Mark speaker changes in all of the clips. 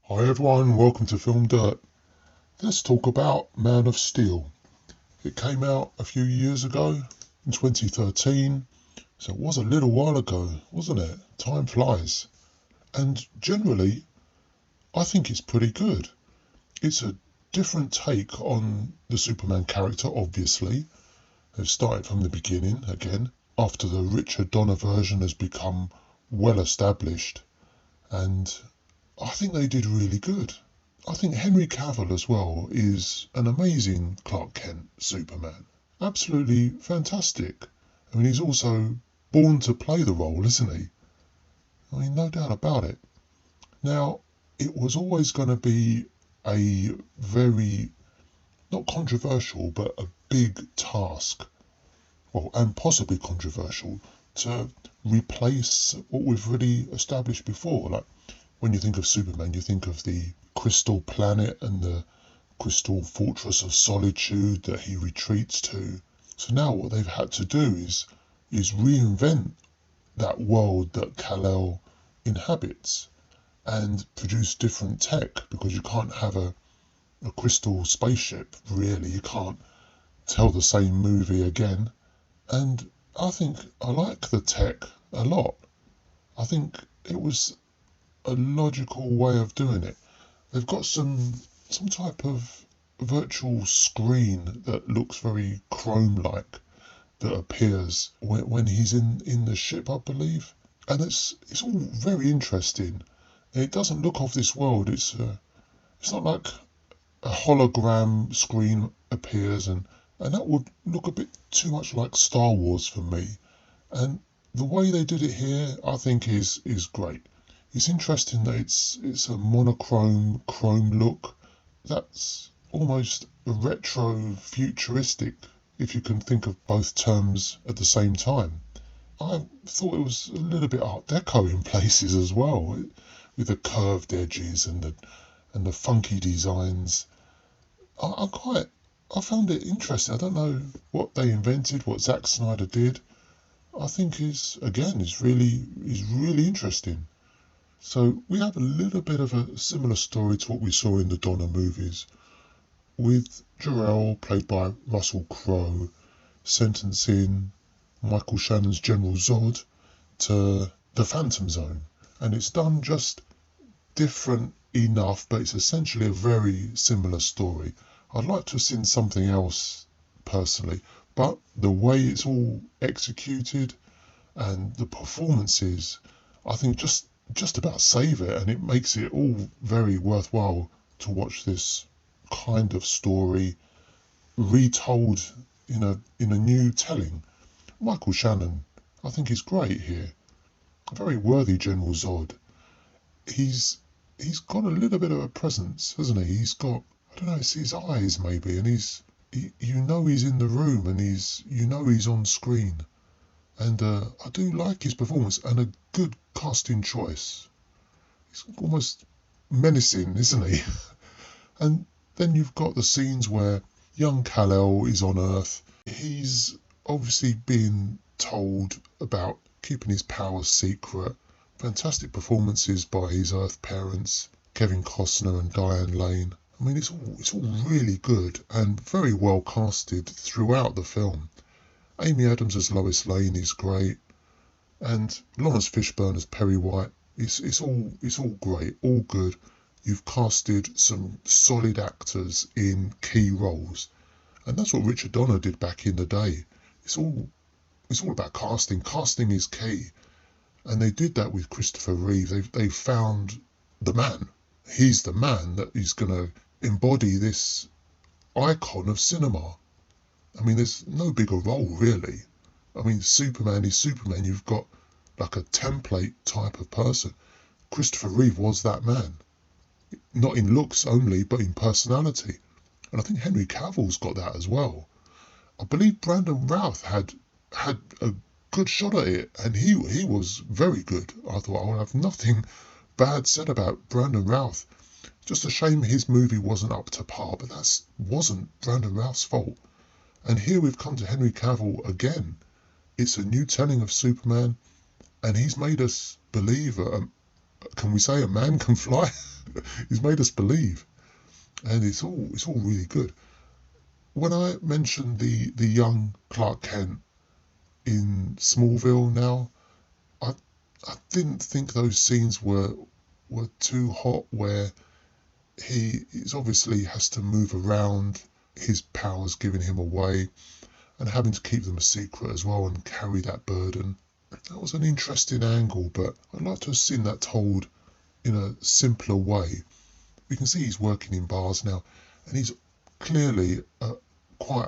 Speaker 1: Hi everyone, welcome to FilmDirt. Let's talk about Man of Steel. It came out a few years ago, in 2013, so it was a little while ago, wasn't it? Time flies. And generally, I think it's pretty good. It's a different take on the Superman character, obviously. They've started from the beginning again, after the Richard Donner version has become well established. And I think they did really good. I think Henry Cavill as well is an amazing Clark Kent Superman. Absolutely fantastic. I mean, he's also born to play the role, isn't he? I mean, no doubt about it. Now, it was always going to be a very, not controversial, but a big task, well, and possibly controversial, to replace what we've already established before. Like, when you think of Superman, you think of the crystal planet and the crystal fortress of solitude that he retreats to. So now what they've had to do is reinvent that world that Kal-El inhabits and produce different tech, because you can't have a crystal spaceship, really. You can't tell the same movie again. And I think I like the tech a lot. I think it was a logical way of doing it. They've got some type of virtual screen that looks very chrome-like that appears when he's in the ship, I believe, and it's all very interesting. It doesn't look of this world. It's not like a hologram screen appears, and that would look a bit too much like Star Wars for me. And the way they did it here, I think, is great. It's interesting that it's a monochrome chrome look. That's almost retro futuristic, if you can think of both terms at the same time. I thought it was a little bit Art Deco in places as well, with the curved edges and the funky designs. I found it interesting. I don't know what they invented, what Zack Snyder did. I think is really interesting. So we have a little bit of a similar story to what we saw in the Donner movies, with Jor-El, played by Russell Crowe, sentencing Michael Shannon's General Zod to the Phantom Zone. And it's done just different enough, but it's essentially a very similar story. I'd like to have seen something else personally, but the way it's all executed and the performances, I think just about save it, and it makes it all very worthwhile to watch this kind of story retold in a new telling. Michael Shannon, I think, is great here. A very worthy General Zod. He's got a little bit of a presence, hasn't he? He's got, I don't know, it's his eyes maybe, and he's in the room, and he's on screen. And I do like his performance, and a good casting choice. He's almost menacing, isn't he? And then you've got the scenes where young Kal-El is on Earth. He's obviously being told about keeping his powers secret. Fantastic performances by his Earth parents, Kevin Costner and Diane Lane. I mean, it's all really good and very well casted throughout the film. Amy Adams as Lois Lane is great, and Laurence Fishburne as Perry White. It's all great, all good. You've casted some solid actors in key roles, and that's what Richard Donner did back in the day. It's all about casting. Casting is key, and they did that with Christopher Reeve. They found the man. He's the man that is going to embody this icon of cinema. I mean, there's no bigger role, really. I mean, Superman is Superman. You've got like a template type of person. Christopher Reeve was that man. Not in looks only, but in personality. And I think Henry Cavill's got that as well. I believe Brandon Routh had a good shot at it, and he was very good. I thought, I will have nothing bad said about Brandon Routh. Just a shame his movie wasn't up to par, but that wasn't Brandon Routh's fault. And here we've come to Henry Cavill again. It's a new telling of Superman, and he's made us believe, can we say a man can fly? He's made us believe, and it's all really good. When I mentioned the young Clark Kent in Smallville now, I I didn't think those scenes were too hot, where he's obviously has to move around, his powers giving him away, and having to keep them a secret as well and carry that burden. That was an interesting angle, but I'd like to have seen that told in a simpler way. We can see he's working in bars now, and he's clearly quite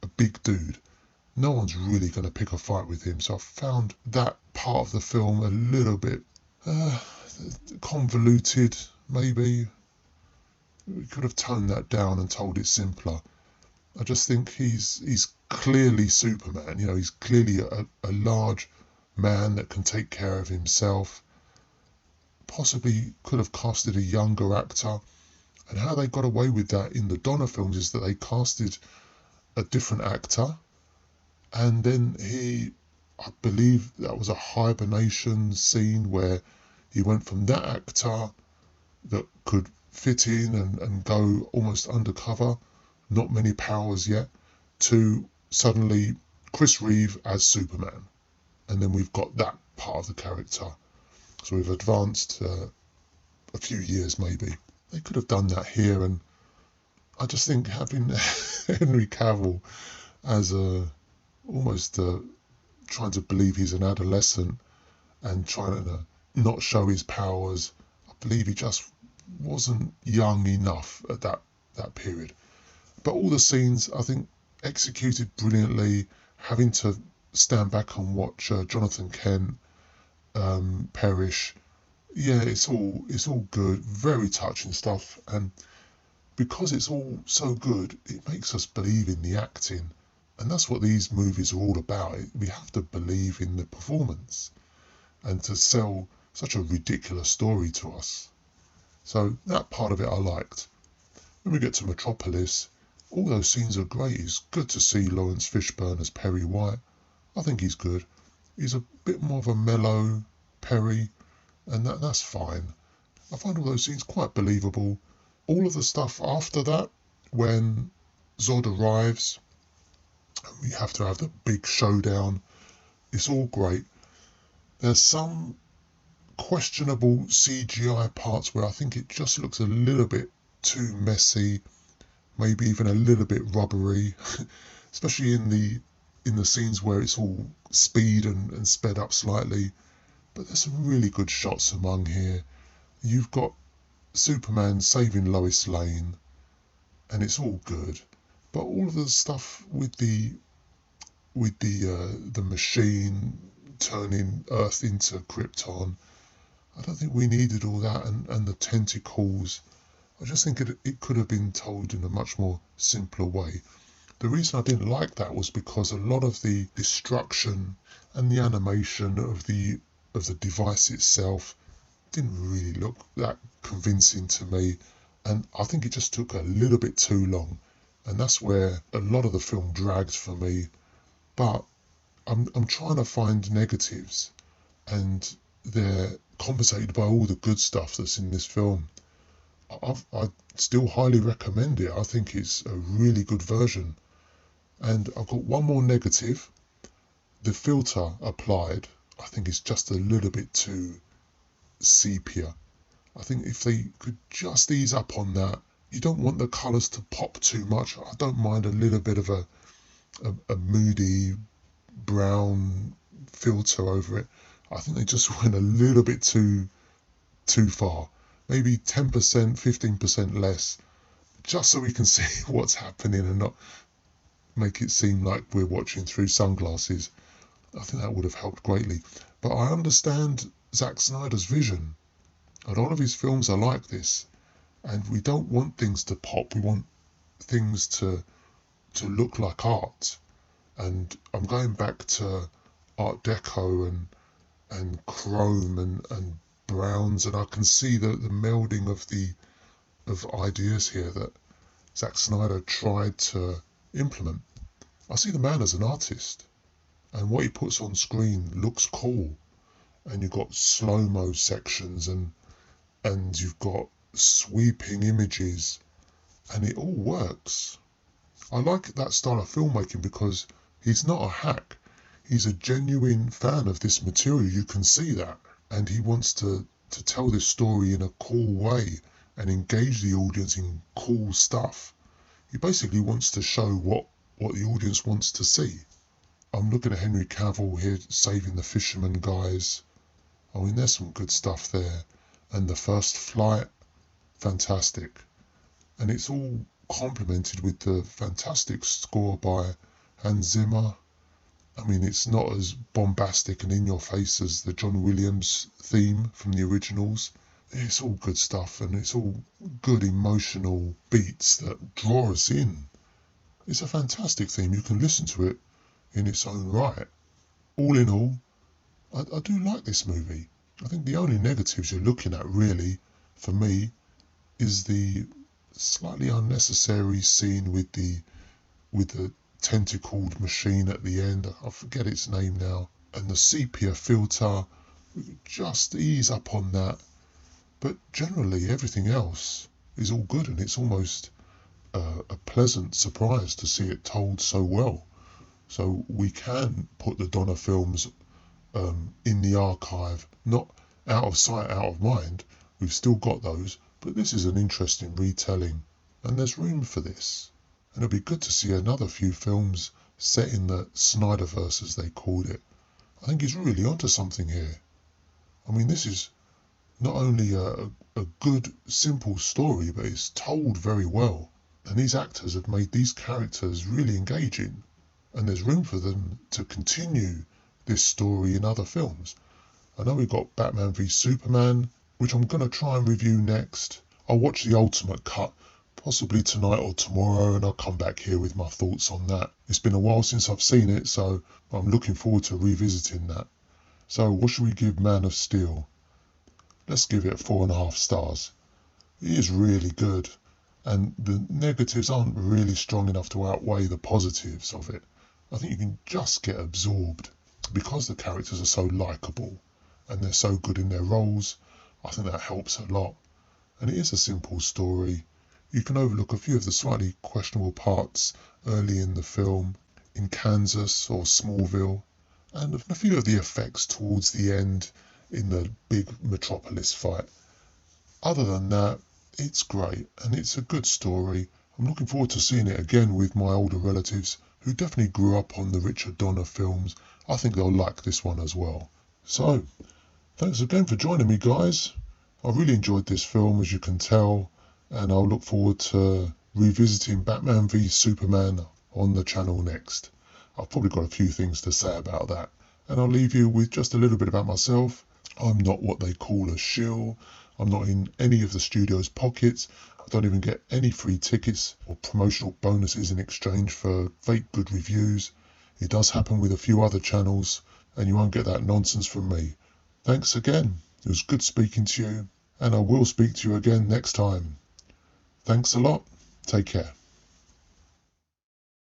Speaker 1: a big dude. No one's really going to pick a fight with him, so I found that part of the film a little bit convoluted, maybe. We could have toned that down and told it simpler. I just think he's clearly Superman. You know, he's clearly a large man that can take care of himself. Possibly could have casted a younger actor. And how they got away with that in the Donner films is that they casted a different actor. And then I believe that was a hibernation scene where he went from that actor that could fit in and go almost undercover, not many powers yet, to suddenly Chris Reeve as Superman. And then we've got that part of the character. So we've advanced a few years maybe. They could have done that here, and I just think having Henry Cavill as almost trying to believe he's an adolescent and trying to not show his powers, I believe he just wasn't young enough at that period. But all the scenes, I think, executed brilliantly. Having to stand back and watch Jonathan Kent perish, yeah, it's all good, very touching stuff. And because it's all so good, it makes us believe in the acting, and that's what these movies are all about. We have to believe in the performance, and to sell such a ridiculous story to us. So that part of it I liked. When we get to Metropolis, all those scenes are great. It's good to see Laurence Fishburne as Perry White. I think he's good. He's a bit more of a mellow Perry, and that's fine. I find all those scenes quite believable. All of the stuff after that, when Zod arrives, and we have to have the big showdown, it's all great. There's some questionable CGI parts where I think it just looks a little bit too messy, maybe even a little bit rubbery, especially in the scenes where it's all speed and sped up slightly. But there's some really good shots among here. You've got Superman saving Lois Lane, and it's all good. But all of the stuff with the machine turning Earth into Krypton, I don't think we needed all that, and the tentacles. I just think it could have been told in a much more simpler way. The reason I didn't like that was because a lot of the destruction and the animation of the device itself didn't really look that convincing to me, and I think it just took a little bit too long, and that's where a lot of the film dragged for me. But I'm trying to find negatives, and they're compensated by all the good stuff that's in this film. I still highly recommend it. I think it's a really good version. And I've got one more negative. The filter applied, I think, is just a little bit too sepia. I think if they could just ease up on that. You don't want the colours to pop too much. I don't mind a little bit of a moody brown filter over it. I think they just went a little bit too far. Maybe 10%, 15% less, just so we can see what's happening and not make it seem like we're watching through sunglasses. I think that would have helped greatly. But I understand Zack Snyder's vision. A lot of his films are like this, and we don't want things to pop. We want things to look like art. And I'm going back to Art Deco and chrome and browns, and I can see the melding of ideas here that Zack Snyder tried to implement. I see the man as an artist, and what he puts on screen looks cool. And you've got slow-mo sections, and you've got sweeping images, and it all works. I like that style of filmmaking because he's not a hack. He's a genuine fan of this material. You can see that. And he wants to tell this story in a cool way and engage the audience in cool stuff. He basically wants to show what the audience wants to see. I'm looking at Henry Cavill here saving the fisherman guys. I mean, there's some good stuff there. And the first flight, fantastic. And it's all complemented with the fantastic score by Hans Zimmer. I mean, it's not as bombastic and in your face as the John Williams theme from the originals. It's all good stuff, and it's all good emotional beats that draw us in. It's a fantastic theme. You can listen to it in its own right. All in all, I do like this movie. I think the only negatives you're looking at, really, for me, is the slightly unnecessary scene with the tentacled machine at the end. I forget its name now. And the sepia filter, just ease up on that. But generally everything else is all good, and it's almost a pleasant surprise to see it told so well. So we can put the Donner films in the archive, not out of sight, out of mind. We've still got those, but this is an interesting retelling, and there's room for this. And it'll be good to see another few films set in the Snyderverse, as they called it. I think he's really onto something here. I mean, this is not only a good, simple story, but it's told very well. And these actors have made these characters really engaging. And there's room for them to continue this story in other films. I know we've got Batman v Superman, which I'm going to try and review next. I'll watch the ultimate cut, possibly tonight or tomorrow, and I'll come back here with my thoughts on that. It's been a while since I've seen it, so I'm looking forward to revisiting that. So what should we give Man of Steel? Let's give it 4.5 stars. It is really good, and the negatives aren't really strong enough to outweigh the positives of it. I think you can just get absorbed because the characters are so likeable and they're so good in their roles. I think that helps a lot. And it is a simple story. You can overlook a few of the slightly questionable parts early in the film, in Kansas or Smallville, and a few of the effects towards the end in the big Metropolis fight. Other than that, it's great, and it's a good story. I'm looking forward to seeing it again with my older relatives who definitely grew up on the Richard Donner films. I think they'll like this one as well. So, thanks again for joining me, guys. I really enjoyed this film, as you can tell, and I'll look forward to revisiting Batman v Superman on the channel next. I've probably got a few things to say about that, and I'll leave you with just a little bit about myself. I'm not what they call a shill. I'm not in any of the studio's pockets. I don't even get any free tickets or promotional bonuses in exchange for fake good reviews. It does happen with a few other channels, and you won't get that nonsense from me. Thanks again. It was good speaking to you, and I will speak to you again next time. Thanks a lot. Take care.